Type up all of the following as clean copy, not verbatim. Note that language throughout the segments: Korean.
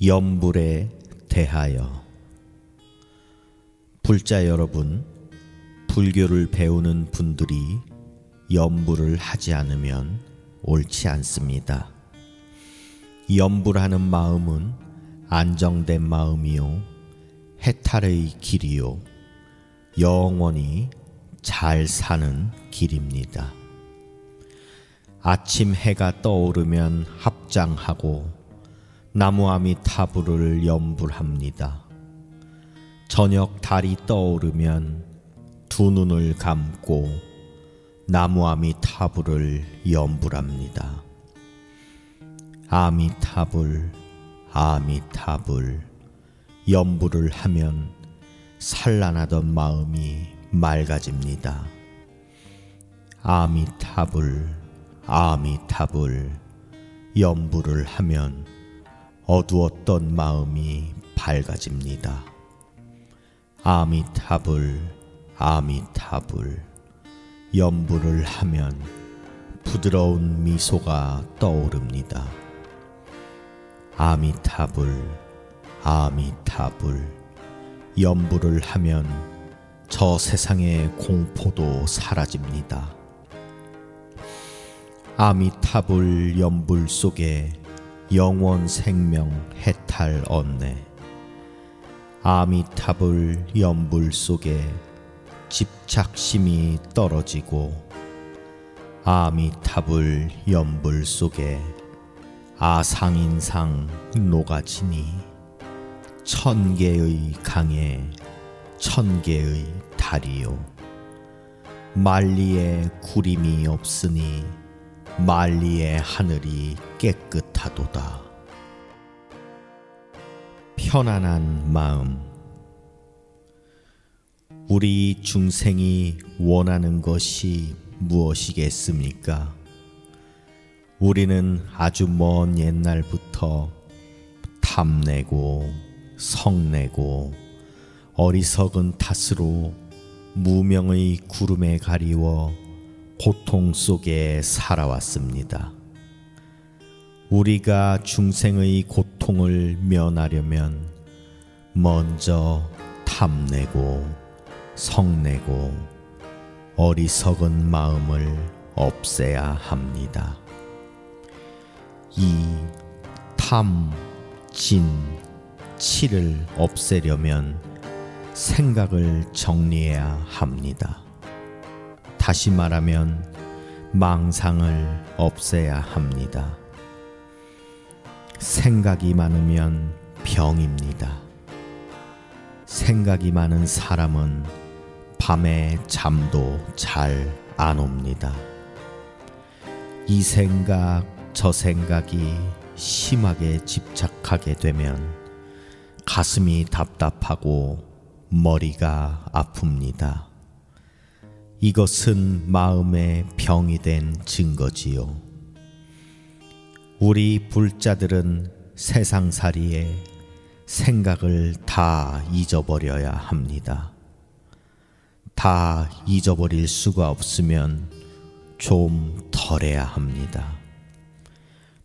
염불에 대하여. 불자 여러분, 불교를 배우는 분들이 염불을 하지 않으면 옳지 않습니다. 염불하는 마음은 안정된 마음이요, 해탈의 길이요, 영원히 잘 사는 길입니다. 아침 해가 떠오르면 합장하고 나무아미타불을 염불합니다. 저녁 달이 떠오르면 두 눈을 감고 나무아미타불을 염불합니다. 아미타불, 아미타불 염불을 하면 산란하던 마음이 맑아집니다. 아미타불, 아미타불 염불을 하면 어두웠던 마음이 밝아집니다. 아미타불, 아미타불 염불을 하면 부드러운 미소가 떠오릅니다. 아미타불, 아미타불 염불을 하면 저 세상의 공포도 사라집니다. 아미타불 염불 속에 영원 생명 해탈 얻네. 아미타불 염불 속에 집착심이 떨어지고, 아미타불 염불 속에 아상인상 녹아지니 천개의 강에 천개의 달이요, 만리의 구림이 없으니 만리의 하늘이 깨끗하도다. 편안한 마음. 우리 중생이 원하는 것이 무엇이겠습니까? 우리는 아주 먼 옛날부터 탐내고 성내고 어리석은 탓으로 무명의 구름에 가리워 고통 속에 살아왔습니다. 우리가 중생의 고통을 면하려면 먼저 탐내고 성내고 어리석은 마음을 없애야 합니다. 이 탐, 진, 치를 없애려면 생각을 정리해야 합니다. 다시 말하면 망상을 없애야 합니다. 생각이 많으면 병입니다. 생각이 많은 사람은 밤에 잠도 잘 안 옵니다. 이 생각 저 생각이 심하게 집착하게 되면 가슴이 답답하고 머리가 아픕니다. 이것은 마음의 병이 된 증거지요. 우리 불자들은 세상살이에 생각을 다 잊어버려야 합니다. 다 잊어버릴 수가 없으면 좀 덜해야 합니다.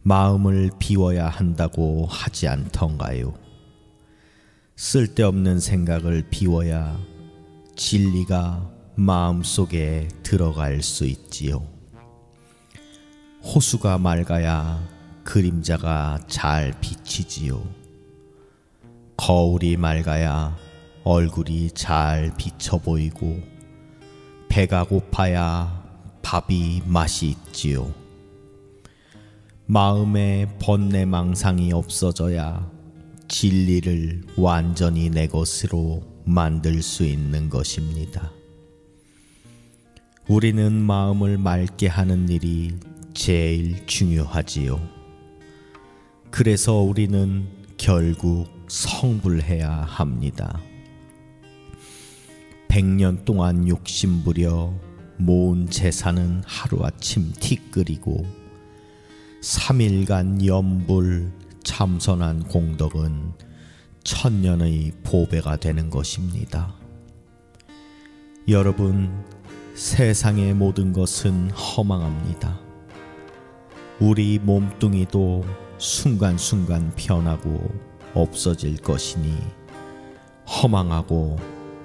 마음을 비워야 한다고 하지 않던가요? 쓸데없는 생각을 비워야 진리가 마음속에 들어갈 수 있지요. 호수가 맑아야 그림자가 잘 비치지요. 거울이 맑아야 얼굴이 잘 비쳐 보이고, 배가 고파야 밥이 맛이 있지요. 마음에 번뇌망상이 없어져야 진리를 완전히 내 것으로 만들 수 있는 것입니다. 우리는 마음을 맑게 하는 일이 제일 중요하지요. 그래서 우리는 결국 성불해야 합니다. 100년 동안 욕심부려 모은 재산은 하루아침 티끌이고, 3일간 염불 참선한 공덕은 1000년의 보배가 되는 것입니다. 여러분, 세상의 모든 것은 허망합니다. 우리 몸뚱이도 순간순간 변하고 없어질 것이니 허망하고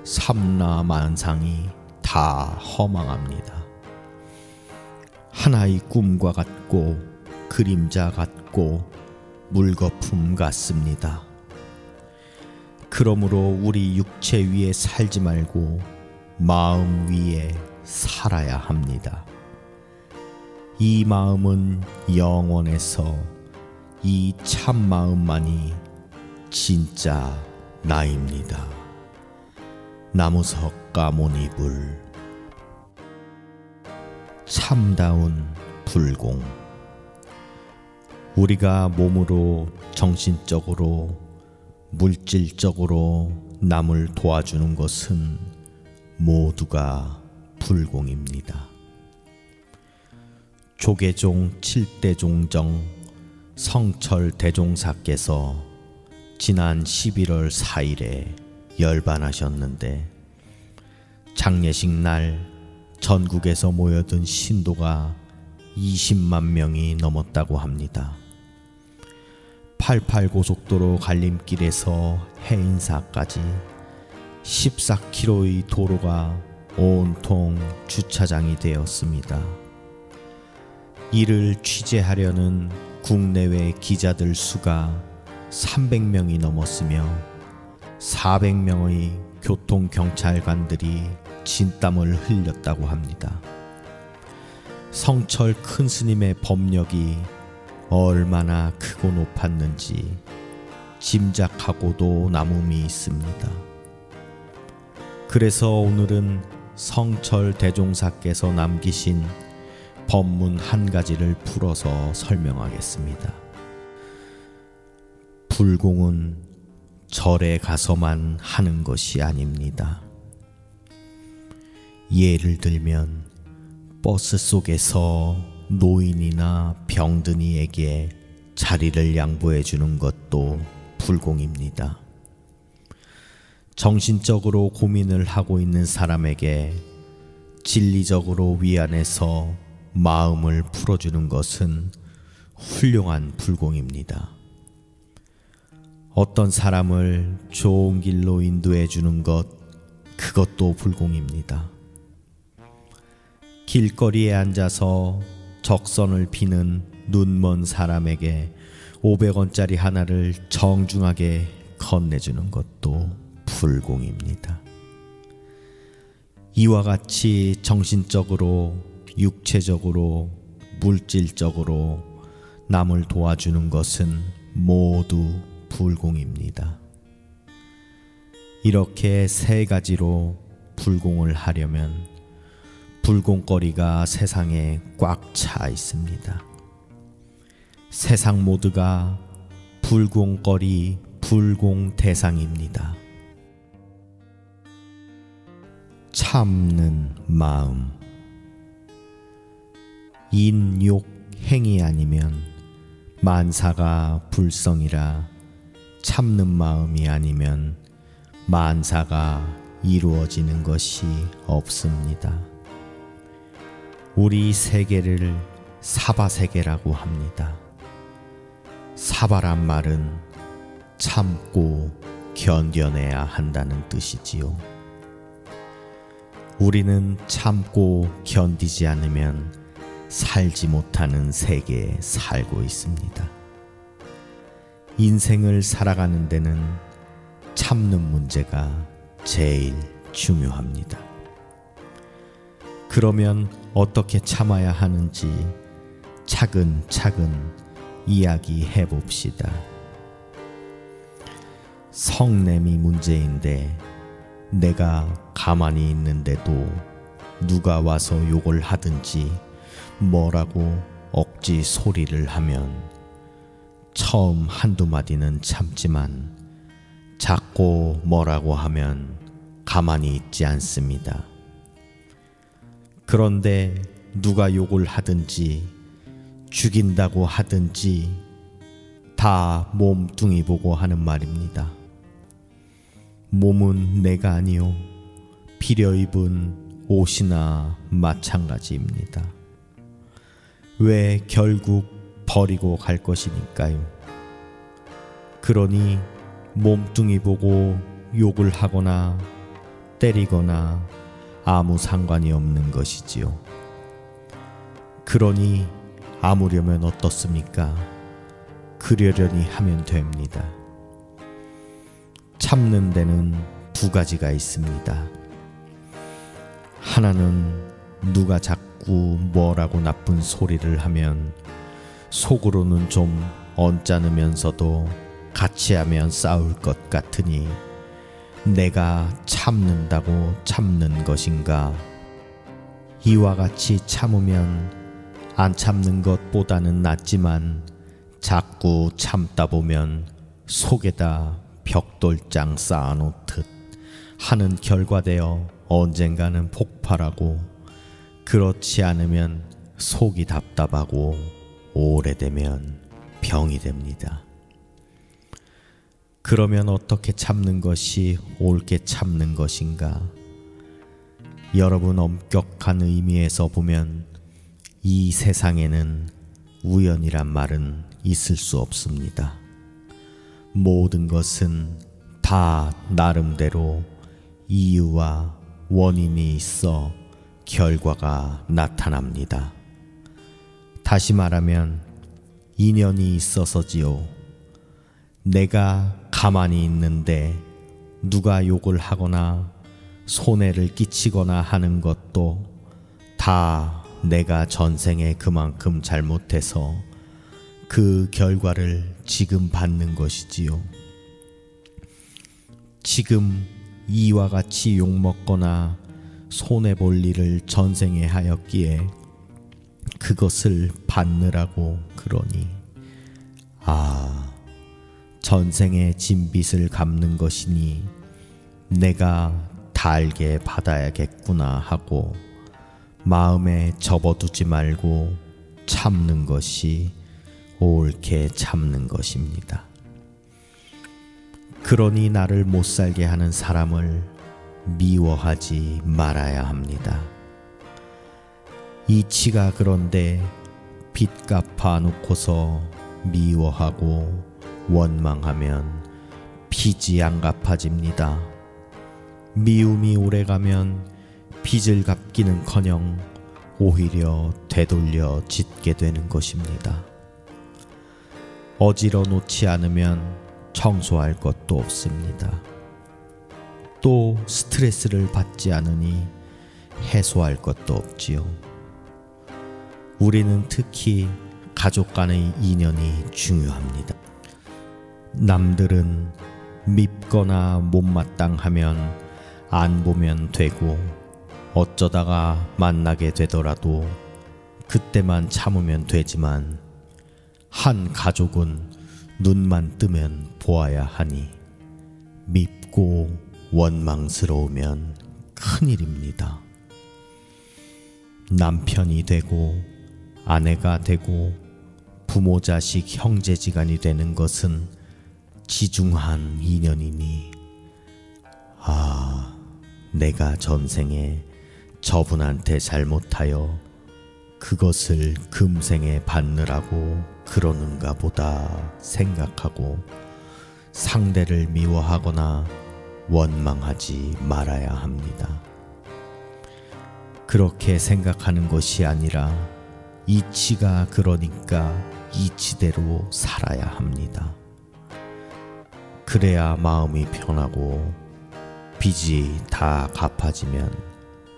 삼라만상이 다 허망합니다. 하나의 꿈과 같고 그림자 같고 물거품 같습니다. 그러므로 우리 육체 위에 살지 말고 마음 위에 살아야 합니다. 이 마음은 영원해서 이 참 마음만이 진짜 나입니다. 남우석 가모니불. 참다운 불공. 우리가 몸으로, 정신적으로, 물질적으로 남을 도와주는 것은 모두가 불공입니다. 조계종 7대 종정 성철 대종사께서 지난 11월 4일에 열반하셨는데, 장례식 날 전국에서 모여든 신도가 20만 명이 넘었다고 합니다. 88고속도로 갈림길에서 해인사까지 14km의 도로가 온통 주차장이 되었습니다. 이를 취재하려는 국내외 기자들 수가 300명이 넘었으며 400명의 교통경찰관들이 진땀을 흘렸다고 합니다. 성철 큰 스님의 법력이 얼마나 크고 높았는지 짐작하고도 남음이 있습니다. 그래서 오늘은 성철 대종사께서 남기신 법문 한 가지를 풀어서 설명하겠습니다. 불공은 절에 가서만 하는 것이 아닙니다. 예를 들면 버스 속에서 노인이나 병든이에게 자리를 양보해 주는 것도 불공입니다. 정신적으로 고민을 하고 있는 사람에게 진리적으로 위안해서 마음을 풀어주는 것은 훌륭한 불공입니다. 어떤 사람을 좋은 길로 인도해 주는 것, 그것도 불공입니다. 길거리에 앉아서 적선을 피는 눈먼 사람에게 500원짜리 하나를 정중하게 건네주는 것도 불공입니다. 이와 같이 정신적으로, 육체적으로, 물질적으로 남을 도와주는 것은 모두 불공입니다. 이렇게 세 가지로 불공을 하려면 불공거리가 세상에 꽉 차 있습니다. 세상 모두가 불공거리, 불공 대상입니다. 참는 마음. 인욕 행위 아니면 만사가 불성이라 참는 마음이 아니면 만사가 이루어지는 것이 없습니다. 우리 세계를 사바세계라고 합니다. 사바란 말은 참고 견뎌내야 한다는 뜻이지요. 우리는 참고 견디지 않으면 살지 못하는 세계에 살고 있습니다. 인생을 살아가는 데는 참는 문제가 제일 중요합니다. 그러면 어떻게 참아야 하는지 차근차근 이야기해 봅시다. 성냄이 문제인데 내가 가만히 있는데도 누가 와서 욕을 하든지 뭐라고 억지 소리를 하면 처음 한두 마디는 참지만 자꾸 뭐라고 하면 가만히 있지 않습니다. 그런데 누가 욕을 하든지 죽인다고 하든지 다 몸뚱이 보고 하는 말입니다. 몸은 내가 아니요 빌려 입은 옷이나 마찬가지입니다. 왜 결국 버리고 갈 것이니까요. 그러니 몸뚱이 보고 욕을 하거나 때리거나 아무 상관이 없는 것이지요. 그러니 아무려면 어떻습니까? 그러려니 하면 됩니다. 참는 데는 두 가지가 있습니다. 하나는 누가 자꾸 뭐라고 나쁜 소리를 하면 속으로는 좀 언짢으면서도 같이 하면 싸울 것 같으니 내가 참는다고 참는 것인가? 이와 같이 참으면 안 참는 것보다는 낫지만 자꾸 참다 보면 속에다 벽돌장 쌓아놓듯 하는 결과되어 언젠가는 폭발하고, 그렇지 않으면 속이 답답하고 오래되면 병이 됩니다. 그러면 어떻게 참는 것이 옳게 참는 것인가? 여러분, 엄격한 의미에서 보면 이 세상에는 우연이란 말은 있을 수 없습니다. 모든 것은 다 나름대로 이유와 원인이 있어 결과가 나타납니다. 다시 말하면 인연이 있어서지요. 내가 가만히 있는데 누가 욕을 하거나 손해를 끼치거나 하는 것도 다 내가 전생에 그만큼 잘못해서 그 결과를 지금 받는 것이지요. 지금 이와 같이 욕먹거나 손해볼 일을 전생에 하였기에 그것을 받느라고 그러니, 전생에 진 빚을 갚는 것이니 내가 달게 받아야겠구나 하고 마음에 접어두지 말고 참는 것이 옳게 참는 것입니다. 그러니 나를 못살게 하는 사람을 미워하지 말아야 합니다. 이치가 그런데 빚 갚아 놓고서 미워하고 원망하면 빚이 안 갚아집니다. 미움이 오래가면 빚을 갚기는커녕 오히려 되돌려 짓게 되는 것입니다. 어지러 놓지 않으면 청소할 것도 없습니다. 또 스트레스를 받지 않으니 해소할 것도 없지요. 우리는 특히 가족 간의 인연이 중요합니다. 남들은 밉거나 못마땅하면 안 보면 되고, 어쩌다가 만나게 되더라도 그때만 참으면 되지만 한 가족은 눈만 뜨면 보아야 하니 밉고 원망스러우면 큰일입니다. 남편이 되고 아내가 되고 부모 자식 형제지간이 되는 것은 지중한 인연이니, 내가 전생에 저분한테 잘못하여 그것을 금생에 받느라고 그러는가 보다 생각하고 상대를 미워하거나 원망하지 말아야 합니다. 그렇게 생각하는 것이 아니라 이치가 그러니까 이치대로 살아야 합니다. 그래야 마음이 편하고 빚이 다 갚아지면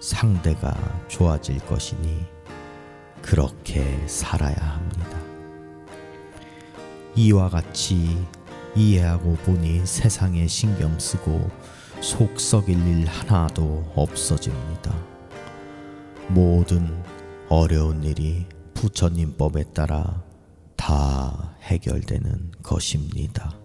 상대가 좋아질 것이니 그렇게 살아야 합니다. 이와 같이 이해하고 보니 세상에 신경 쓰고 속 썩일 일 하나도 없어집니다. 모든 어려운 일이 부처님 법에 따라 다 해결되는 것입니다.